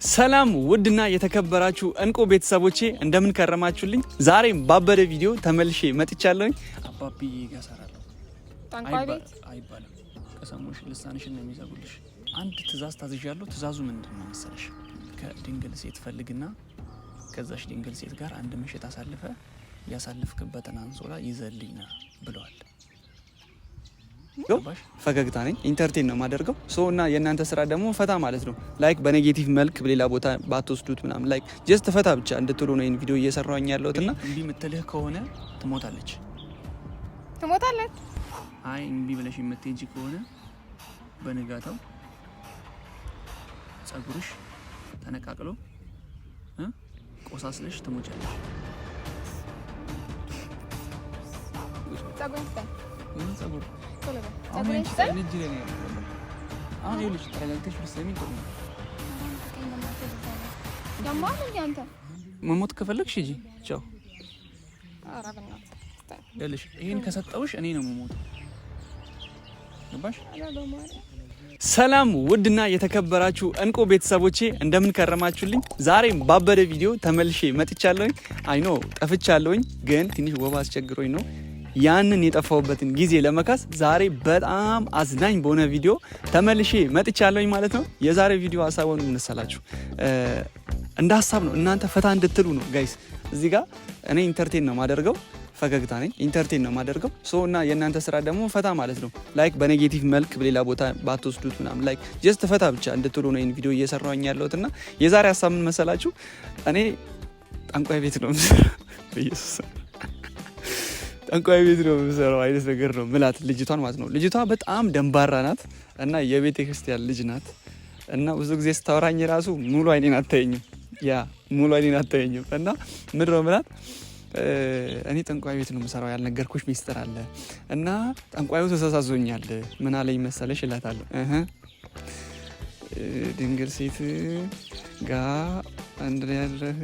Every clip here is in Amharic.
ሰላም ውድና የተከበራችሁ እንቁ ቤተሰቦቼ እንደምን ከረማችሁልኝ? ዛሬም ባበደ ቪዲዮ ተመልሼ መጥቻለሁኝ። አባቢ ያሰራለሁ ታንቋይ ቤት አይባልም። ከሰሞሽ ልሳንሽን ነው የሚዘጉልሽ። አንድ ትእዛዝ ታዝዣለሁ። ትእዛዙ ምንድነው መሰለሽ? ከድንግል ሴት ፈልግና ከዛሽ ድንግል ሴት ጋር አንድ ምሽት አሳልፈ ያሳልፍክበትን አንሶላ ይዘልኝ ብለዋል። ፈገግታ ነኝ ኢንተርቴን ነው ማደርገው እና የእናንተ ስራ ደግሞ ፈታ ማለት ነው። ላይክ በኔጌቲቭ መልክ በሌላ ቦታ ባትወስዱት ምናምን ላይክ ጀስት ፈታ ብቻ እንድትሉ ነው ይሄን ቪዲዮ እየሰራሁኝ ያለሁትና እምቢ የምትልህ ከሆነ ትሞታለች። አይ እምቢ ብለሽ የምትሄጂ ከሆነ በንጋታው ጸጉርሽ ተነቃቅሎ ቆሳስለሽ ትሞቻለሽ። ጸጉር መሞት ከፈለግሽ ሂጂ ቻው። ይሄን ከሰጠውሽ እኔ ነው መሞት። ገባሽ? ሰላም ውድና የተከበራችሁ እንቁ ቤተሰቦቼ እንደምን ከረማችሁልኝ? ዛሬም ባበደ ቪዲዮ ተመልሼ መጥቻለሁኝ። አይኖ ጠፍቻለሁኝ፣ ግን ትንሽ ወባ አስቸግሮኝ ነው። ያንን የጠፋውበትን ጊዜ ለመካስ ዛሬ በጣም አዝናኝ በሆነ ቪዲዮ ተመልሼ መጥቻለሁኝ ማለት ነው። የዛሬ ቪዲዮ ሀሳቡን እንሰላችሁ እንደ ሀሳብ ነው፣ እናንተ ፈታ እንድትሉ ነው ጋይስ። እዚህ ጋር እኔ ኢንተርቴን ነው ማደርገው፣ ፈገግታ ነኝ ኢንተርቴን ነው ማደርገው እና የእናንተ ስራ ደግሞ ፈታ ማለት ነው። ላይክ በኔጌቲቭ መልክ በሌላ ቦታ ባትወስዱት ምናምን ላይክ ጀስት ፈታ ብቻ እንድትሉ ነው ይሄን ቪዲዮ እየሰራሁኝ ያለሁት እና የዛሬ ሀሳብ ምን መሰላችሁ? እኔ ጠንቋይ ቤት ነው የምሰራው። በኢየሱስ ጠንቋይ ቤት ነው የምሰራው አይነት ነገር ነው ምላት ልጅቷን ማለት ነው። ልጅቷ በጣም ደንባራ ናት እና የቤተ ክርስቲያን ልጅ ናት እና ብዙ ጊዜ ስታወራኝ ራሱ ሙሉ አይኔን አታየኝም። ሙሉ አይኔን አታየኝም እና ምንድን ነው ምላት እኔ ጠንቋይ ቤት ነው የምሰራው ያልነገርኩሽ ሚስጥር አለ እና ጠንቋዩ ተሳሳዞኛል ምን አለኝ መሰለሽ እላታለሁ። ድንግል ሴት ጋር አንድ ላይ ያለህ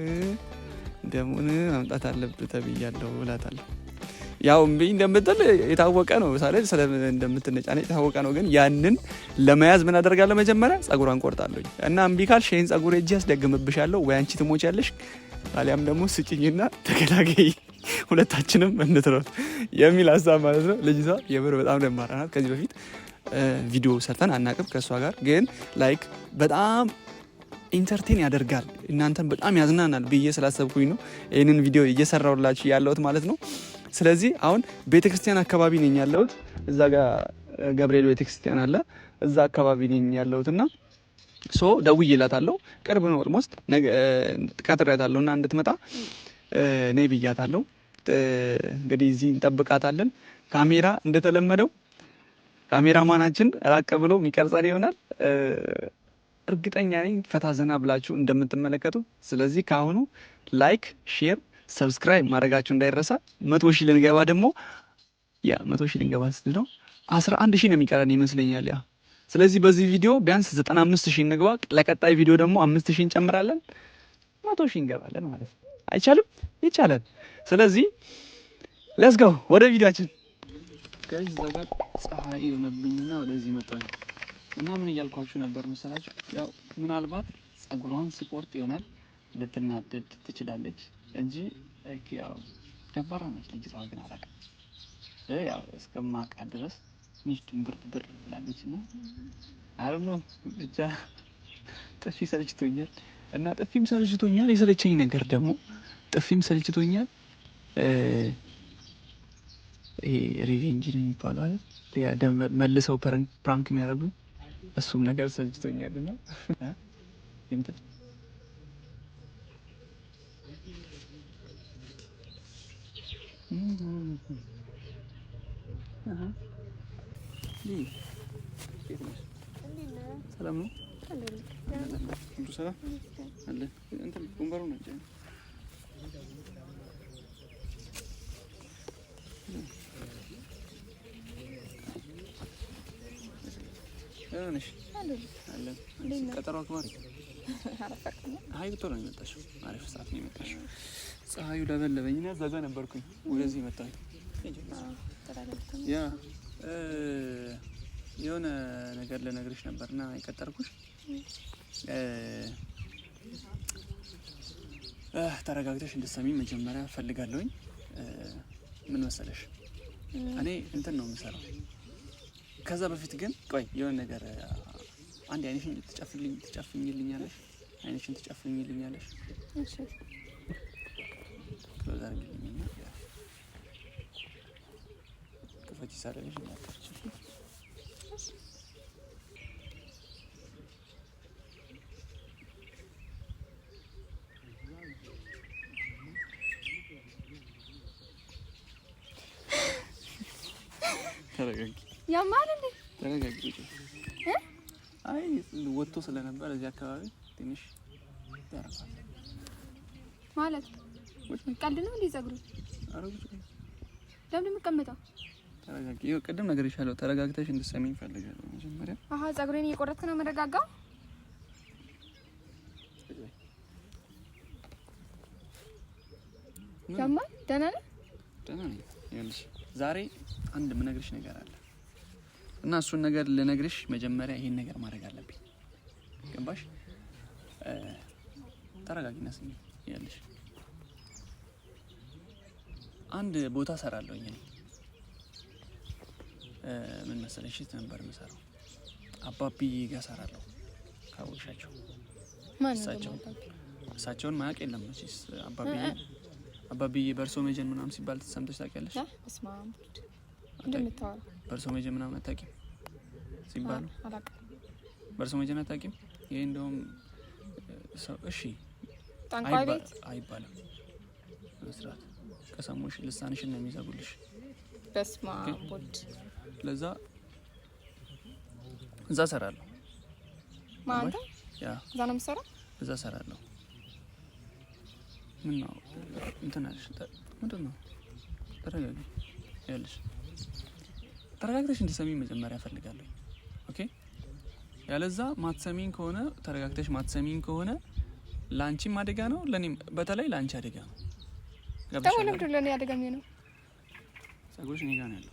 ደሙን ማምጣት አለብህ ተብያለሁ እላታለሁ። ያው እምቢ እንደምትል የታወቀ ነው ሳለ እንደምትነጫነጭ የታወቀ ነው። ግን ያንን ለመያዝ ምን አደርጋለሁ? መጀመሪያ ጸጉሯን ቆርጣለሁ እና እምቢ ካልሽ ይሄን ጸጉር እጄ ያስደግምብሻለሁ ወይ አንቺ ትሞቻለሽ አሊያም ደግሞ ስጭኝና ተገላገይ ሁለታችንም እንትሮት የሚል ሀሳብ ማለት ነው። ልጅቷ የምር በጣም ደማራ ናት። ከዚህ በፊት ቪዲዮ ሰርተን አናቅም ከእሷ ጋር ግን ላይክ በጣም ኢንተርቴን ያደርጋል እናንተን በጣም ያዝናናል ብዬ ስላሰብኩኝ ነው ይህንን ቪዲዮ እየሰራሁላችሁ ያለሁት ማለት ነው። ስለዚህ አሁን ቤተክርስቲያን አካባቢ ነኝ ያለሁት። እዛ ጋር ገብርኤል ቤተክርስቲያን አለ፣ እዛ አካባቢ ነኝ ያለሁትና ደውዬላታለሁ። ቅርብ ነው ኦልሞስት ቀጥሬያታለሁ እና እንድትመጣ ነይ ብያታለሁ። እንግዲህ እዚህ እንጠብቃታለን። ካሜራ እንደተለመደው ካሜራማናችን ራቅ ብሎ የሚቀርጸን ይሆናል። እርግጠኛ ነኝ ፈታ ዘና ብላችሁ እንደምትመለከቱ። ስለዚህ ከአሁኑ ላይክ፣ ሼር፣ ሰብስክራይብ ማድረጋችሁ እንዳይረሳ። 100 ሺህ ልንገባ ደግሞ 100 ሺህ ልንገባ ስትል ነው 11 ሺህ ነው የሚቀረን ይመስለኛል። ስለዚህ በዚህ ቪዲዮ ቢያንስ 95 ሺህ እንግባ። ለቀጣይ ቪዲዮ ደግሞ 5 ሺህ እንጨምራለን፣ 100 ሺህ እንገባለን ማለት ነው። አይቻልም? ይቻላል። ስለዚህ ሌትስ ጎ ወደ ቪዲዮአችን። ጋይስ ዘጋ ፀሐይ የሆነብኝና ወደዚህ መጣሁ እና ምን እያልኳችሁ ነበር መሰላችሁ? ያው ምናልባት ጸጉሯን ስቆርጥ ይሆናል ልትናደድ ትችላለች እንጂ ያው ደባራ ነች ልጅቷ። ግን አላውቅም ያው እስከማውቃት ድረስ ትንሽ ድንብር ብላለች እና አሁን ብቻ ጥፊ ሰልችቶኛል እና ጥፊም ሰልችቶኛል። የሰለቸኝ ነገር ደግሞ ጥፊም ሰልችቶኛል። ይሄ ሪቬንጅ ነው የሚባለው አይደል? መልሰው ፕራንክ የሚያደርጉ እሱም ነገር ሰልችቶኛልና እንትን ሰላም ነው ሁሉ ሰላም አለ። እንትን ወንበሩ ነው እንጂ እነሽ አለ ቀጠሮ አክባሪ አይ ብቶ ነው የመጣሽው። አሪፍ ሰዓት ነው የመጣሽው። ፀሐዩ ለበለበኝና እዛ ጋር ነበርኩኝ ወደዚህ መጣሁ። ያ የሆነ ነገር ልነግርሽ ነበርና የቀጠርኩሽ ተረጋግተሽ እንድትሰሚ መጀመሪያ ፈልጋለሁኝ። ምን መሰለሽ እኔ እንትን ነው የምሰራው። ከዛ በፊት ግን ቆይ የሆነ ነገር አንድ አይንሽን ትጨፍኝልኛለሽ? አይንሽን ትጨፍኝልኛለሽ? እሺ ከዛሬ ልኝና ከፈቲ ሳለሽ እናታች ተረጋጊ። ያማል እንዴ? ተረጋጊ። አይ ወጥቶ ስለነበር እዚህ አካባቢ ትንሽ ያረፋል ማለት ቀልድ ነው እንዴ? ጸጉሩ አረጉት ለምን የምትቀመጠው? ተረጋጊ። ይኸው ቅድም ነገር ይሻለው ተረጋግተሽ እንድትሰሚኝ ፈልጋለሁ። መጀመሪያ ጸጉሬን እየቆረጥክ ነው መረጋጋው? ያማል? ደህና ነህ? ደህና ነኝ። ይኸውልሽ ዛሬ አንድ የምነግርሽ ነገር አለ እና እሱን ነገር ልነግርሽ መጀመሪያ ይሄን ነገር ማድረግ አለብኝ። ገባሽ? ተረጋጊና ስሚ። ይኸውልሽ አንድ ቦታ ሰራለሁኝ እኔ ምን መሰለሽ ነበር የምሰራው አባብዬ ጋር ሰራለሁ። ካወቅሻቸው እሳቸውን ማያውቅ የለም መቼስ። አባብዬ በርሶ መጀን ምናምን ሲባል ተሰምተሽ ታውቂያለሽ? እስማ እንደምታወራ በርሶ መጀን ምናምን አታውቂም ሲባሉ? አላውቅም። በርሶ መጀን አታውቂም? ይሄ እንደውም እሺ ጠንቋይ ቤት አይባልም። መስራት ከሰሙሽ ልሳንሽን ነው የሚዘጉልሽ። በስማ ቦድ ለዛ እዛ ሰራለሁ። ማንተ ያ እዛ ነው የምሰራው? እዛ ሰራለሁ። ምን ነው እንትን አለሽ? ምንድን ነው? ተረጋጊ። ያለሽ ተረጋግተሽ እንድትሰሚኝ መጀመሪያ ፈልጋለሁ። ኦኬ? ያለዛ ማትሰሚኝ ከሆነ ተረጋግተሽ ማትሰሚኝ ከሆነ ላንቺም አደጋ ነው፣ ለኔም በተለይ ላንቺ አደጋ ነው። ለምን ለኔ አደጋ ነው? ጸጉርሽ እኔ ጋር ነው ያለው።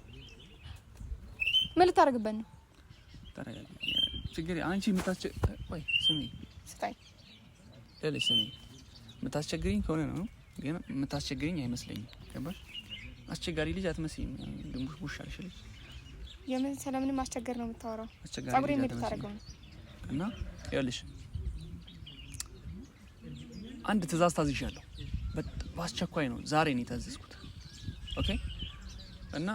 ምን ልታረግበት ነው? ተረጋጊ። ችግር አንቺ ወይ ስሚ ስታይ ለልሽ ስሚ የምታስቸግሪኝ ከሆነ ነው፣ ግን የምታስቸግሪኝ አይመስለኝም። ገባሽ? አስቸጋሪ ልጅ አትመስይም። ድንቡሽ ቡሽ አልሽ ልጅ የምን ስለምንም ማስቸገር ነው የምታወራው? ጸጉሬን ምን ልታረገው ነው? እና ይኸውልሽ አንድ ትእዛዝ ታዝዣለሁ። በአስቸኳይ ነው ዛሬ ነው የታዘዝኩት። ኦኬ? እና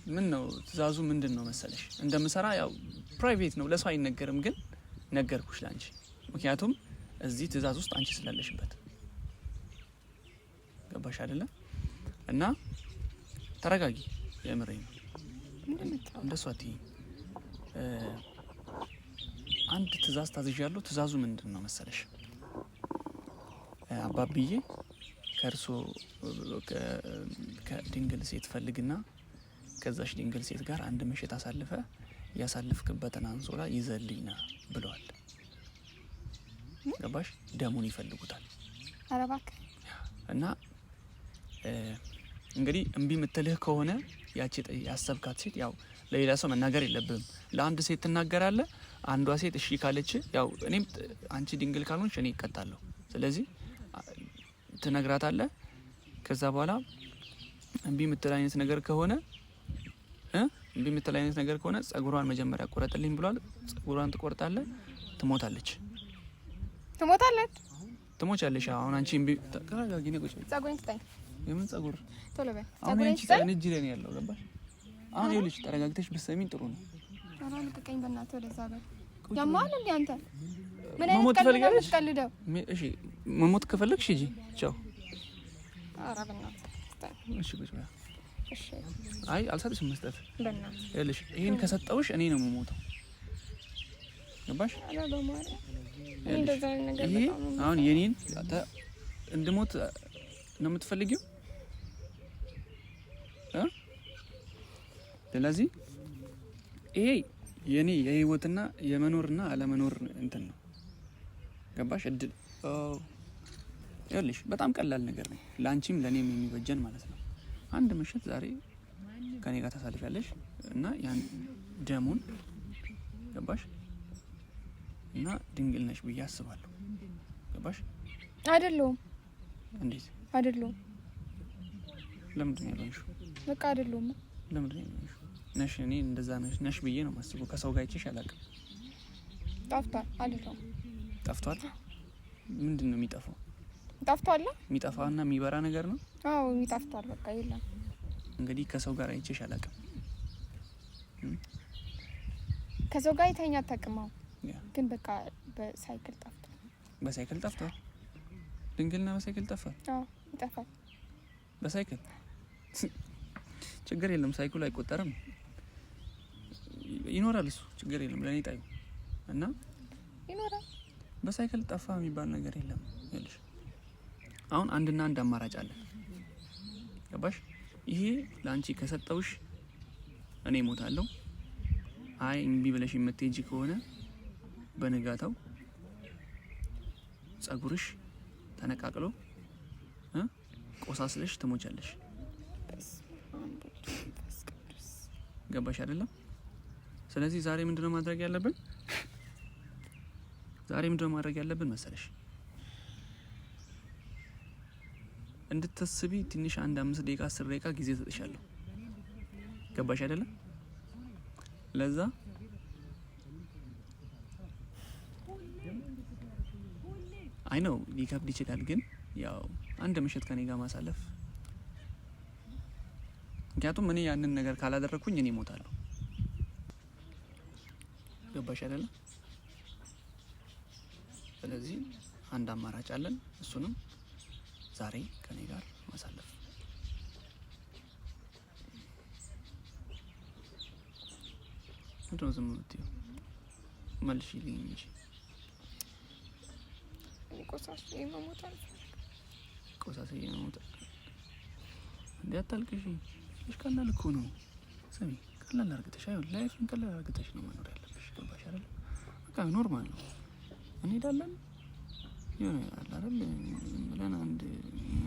ምን ነው ትእዛዙ ምንድን ነው መሰለሽ? እንደምሰራ ያው ፕራይቬት ነው ለሰው አይነገርም፣ ግን ነገርኩሽ ላንቺ። ምክንያቱም እዚህ ትእዛዝ ውስጥ አንቺ ስላለሽበት። ገባሽ አይደለ? እና ተረጋጊ። የምሬ ነው። እንደሷ አትይኝ። አንድ ትእዛዝ ታዝዣለሁ። ትእዛዙ ምንድን ነው መሰለሽ? አባብዬ ከእርሶ ከድንግል ሴት ፈልግና ከዛሽ ድንግል ሴት ጋር አንድ ምሽት አሳልፈ ያሳልፍክበትን አንሶላ ይዘልኝና ብለዋል። ገባሽ? ደሙን ይፈልጉታል። ኧረ እባክህ። እና እንግዲህ እምቢ የምትልህ ከሆነ ያቺ ያሰብካት ሴት ያው ለሌላ ሰው መናገር የለብህም። ለአንድ ሴት ትናገራለህ። አንዷ ሴት እሺ ካለች ያው እኔም አንቺ ድንግል ካልሆንሽ እኔ እቀጣለሁ። ስለዚህ ትነግራታለህ። ከዛ በኋላ እምቢ የምትል አይነት ነገር ከሆነ ጸጉሯን መጀመሪያ ቆረጥልኝ ብሏል። ጸጉሯን ትቆርጣለህ። ትሞታለች። ትሞቻለሽ። አሁን አንቺ እምቢ ተረጋጊ። ነው ቁጭ ጸጉሬን ስጠኝ። የምን ጸጉር? ቶሎ በል። አሁን አንቺ ጸጉሬን እጅ ላይ ነው ያለው። ገባሽ? አሁን ይኸውልሽ ተረጋግተሽ ብትሰሚኝ ጥሩ ነው። ኧረ ልቀቀኝ በእናትህ። ወደዛ በል። ያማል እንዴ አንተ? ምን አይነት ቀልድ ነው የምትቀልደው? እሺ መሞት ከፈለግሽ ሂጂ። ቻው። ኧረ በእናትህ። እሺ ቁጭ በል። እሺ። አይ አልሰጥሽም መስጠት። በእናትህ ይኸውልሽ ይሄን ከሰጠውሽ እኔ ነው የምሞተው። ገባሽ? ኧረ በማርያም እንደዛ ነገር ይሄ አሁን የኔን እንድሞት ነው የምትፈልጊው? ስለዚህ ይሄ የኔ የህይወትና የመኖርና አለመኖር እንትን ነው። ገባሽ? እድል ይኸውልሽ በጣም ቀላል ነገር ነው። ለአንቺም ለእኔም የሚበጀን ማለት ነው። አንድ ምሽት ዛሬ ከኔ ጋር ታሳልፊያለሽ እና ያን ደሙን ገባሽ? እና ድንግል ነሽ ብዬ አስባለሁ። ገባሽ? አይደለሁም። እንዴት አይደለም? ለምንድን ነው ያልሆንሽው? በቃ አይደለም። ለምንድን ነው ያልሆንሽው? ነሽ እኔ እንደዛ ነሽ ብዬ ነው የማስበው። ከሰው ጋር አይቼሽ አላውቅም። ጠፍቷል አይደለም? ጠፍቷል። ምንድን ነው የሚጠፋው? ጠፍቷል። የሚጠፋና የሚበራ ነገር ነው? አዎ የሚጠፍቷል። በቃ የለም። እንግዲህ ከሰው ጋር አይቼሽ አላውቅም። ከሰው ጋር አይተኸኝ አታውቅም? ግን በቃ በሳይክል ጠፍቷል። በሳይክል ጠፍቷል? ድንግልና በሳይክል ጠፋል? አዎ ይጠፋል። በሳይክል ችግር የለም። ሳይክሉ አይቆጠርም። ይኖራል እሱ ችግር የለም። ለኔ ጣዩ እና ይኖራል። በሳይክል ጠፋ የሚባል ነገር የለም። ይልሽ አሁን አንድና አንድ አማራጭ አለ። ገባሽ? ይሄ ላንቺ ከሰጠውሽ እኔ ሞታለሁ። አይ እምቢ ብለሽ የምትሄጂ ከሆነ በነጋታው ጸጉርሽ ተነቃቅሎ ቆሳስለሽ ትሞቻለሽ። ገባሽ አይደለም? ስለዚህ ዛሬ ምንድነው ማድረግ ያለብን? ማድረግ ያለብን መሰለሽ? እንድትስቢ ትንሽ 5 ደቂቃ 10 ደቂቃ ጊዜ ሰጥሻለሁ። ገባሽ አይደለም? ለዛ አይ ነው ሊከብድ ይችላል፣ ግን ያው አንድ ምሽት ከኔ ጋር ማሳለፍ። ምክንያቱም እኔ ያንን ነገር ካላደረኩኝ እኔ እሞታለሁ። ገባሽ አይደለም? ስለዚህ አንድ አማራጭ አለን፣ እሱንም ዛሬ ከኔ ጋር ማሳለፍ። ምንድነው ዝም የምትይው? መልሽልኝ እንጂ። ቆሳስዬ መሞት እንዴ? አታልቅሽ። እሺ ቀላል እኮ ነው። ስሚ ቀላል አርግተሽ አይሆን ላይፍን ቀላል አርግተሽ ነው መኖር ያለብሽ። ገባሽ አይደል? በቃ ኖርማል ነው። እንሄዳለን የሆነ አለ አይደል ብለን አንድ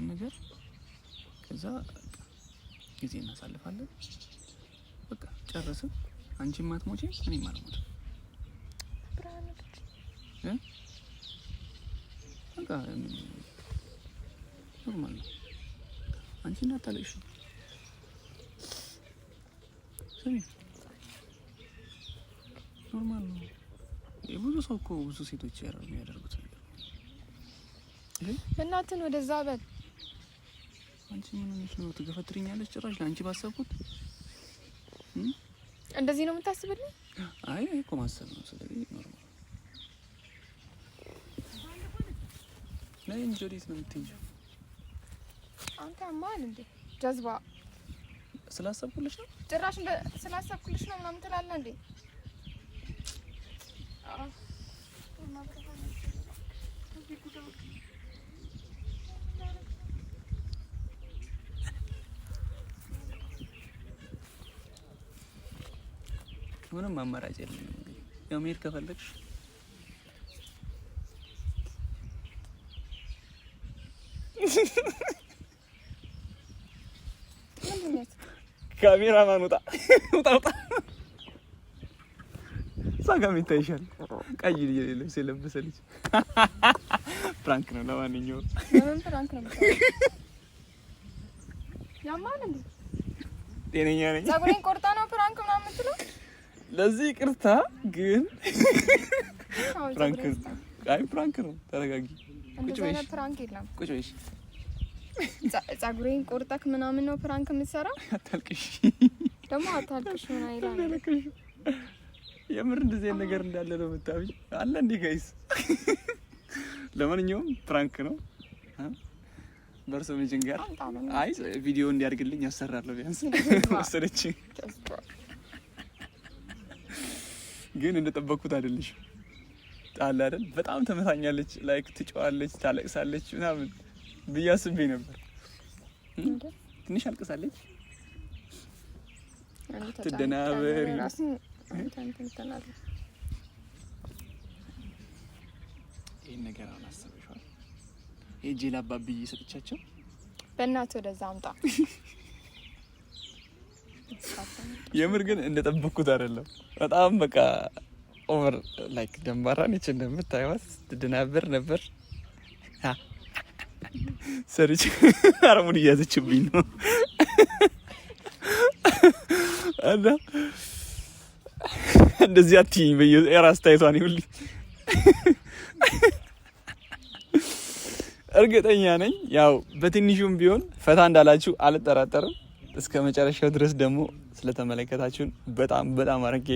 ነገር ከዛ ጊዜ እናሳልፋለን። በቃ ጨረስን። አንቺም አትሞቺ እኔም አልሞትም። በቃ ኖርማል ነው። አንቺ እንዳታለቅሽ። ስሚ ኖርማል ነው። ብዙ ሰው እኮ ብዙ ሴቶች የሚያደርጉት ነገር ነው። እናትን ወደዛ በል። አንቺ ምን ሆነሽ ነው? ትገፈትሪኛለሽ ጭራሽ። ለአንቺ ባሰብኩት እንደዚህ ነው የምታስብልኝ? አይ እኮ ማሰብ ነው። ስለዚህ ኖርማል ላይ እንጂ ወዴት ነው የምትሄጂው? አንተ ማን እንዴ? ጀዝባ ስላሰብኩልሽ ነው። ጭራሽ ስላሰብኩልሽ ነው ምናምን ትላለህ እንዴ? ምንም አማራጭ የለም። እንግዲህ ያው መሄድ ከፈለግሽ ካሜራማን ውጣ። ሳጋም ይታይሻል። ቀይ ልብስ የለበሰ ልጅ ፕራንክ ነው። ለማንኛውም ምን ፕራንክ ነው? ያማል እንዴ? ጤነኛ ነኝ። ጸጉሬን ቆርጣ ነው ፕራንክ ምናምን የምትለው? ለዚህ ይቅርታ ግን ፕራንክ ነው። አይ ፕራንክ ነው። ተረጋጊ። ቁጭ በይ። ፕራንክ የለም። ቁጭ በይ። ጸጉሬን ቆርጠክ ምናምን ነው ፕራንክ የምትሰራው? አታልቅሽ ደግሞ አታልቅሽ። ምን አይላል? የምር እንደዚህ አይነት ነገር እንዳለ ነው የምታውቂ አለ እንዴ ጋይስ? ለማንኛውም ፕራንክ ነው። በርሶ ልጅን ጋር አይ ቪዲዮ እንዲያርግልኝ ያሰራለሁ ቢያንስ ወሰደች። ግን እንደጠበቅኩት አይደለሽ። ጣል አይደል? በጣም ተመታኛለች። ላይክ ትጫዋለች፣ ታለቅሳለች ምናምን ብዬ አስቤ ነበር። ትንሽ አልቅሳለች። ትደናበር ይሄን ነገር አሁን አስበሽዋል? የጄ ላባብዬ ሰጥቻቸው በእናትህ ወደዛ አምጣ። የምር ግን እንደጠበቅኩት አይደለም። በጣም በቃ ኦቨር ላይክ ደንባራ ነች እንደምታዩት። ትደናበር ነበር። ሰርቼ አረሙን እያዘችብኝ ነው እና እንደዚህ አትይኝ በየራስ ታይቷን ይሁልኝ። እርግጠኛ ነኝ ያው በትንሹም ቢሆን ፈታ እንዳላችሁ አልጠራጠርም። እስከ መጨረሻው ድረስ ደግሞ ስለተመለከታችሁን በጣም በጣም አድርጌ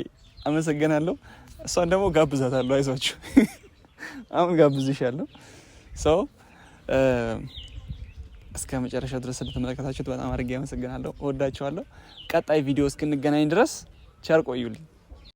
አመሰግናለሁ። እሷን ደግሞ ጋብዛታለሁ። አይዟችሁ አሁን ጋብዝሻለሁ። ሰው እስከ መጨረሻው ድረስ ስለተመለከታችሁት በጣም አድርጌ አመሰግናለሁ። እወዳችኋለሁ። ቀጣይ ቪዲዮ እስክንገናኝ ድረስ ቸር ቆዩልኝ።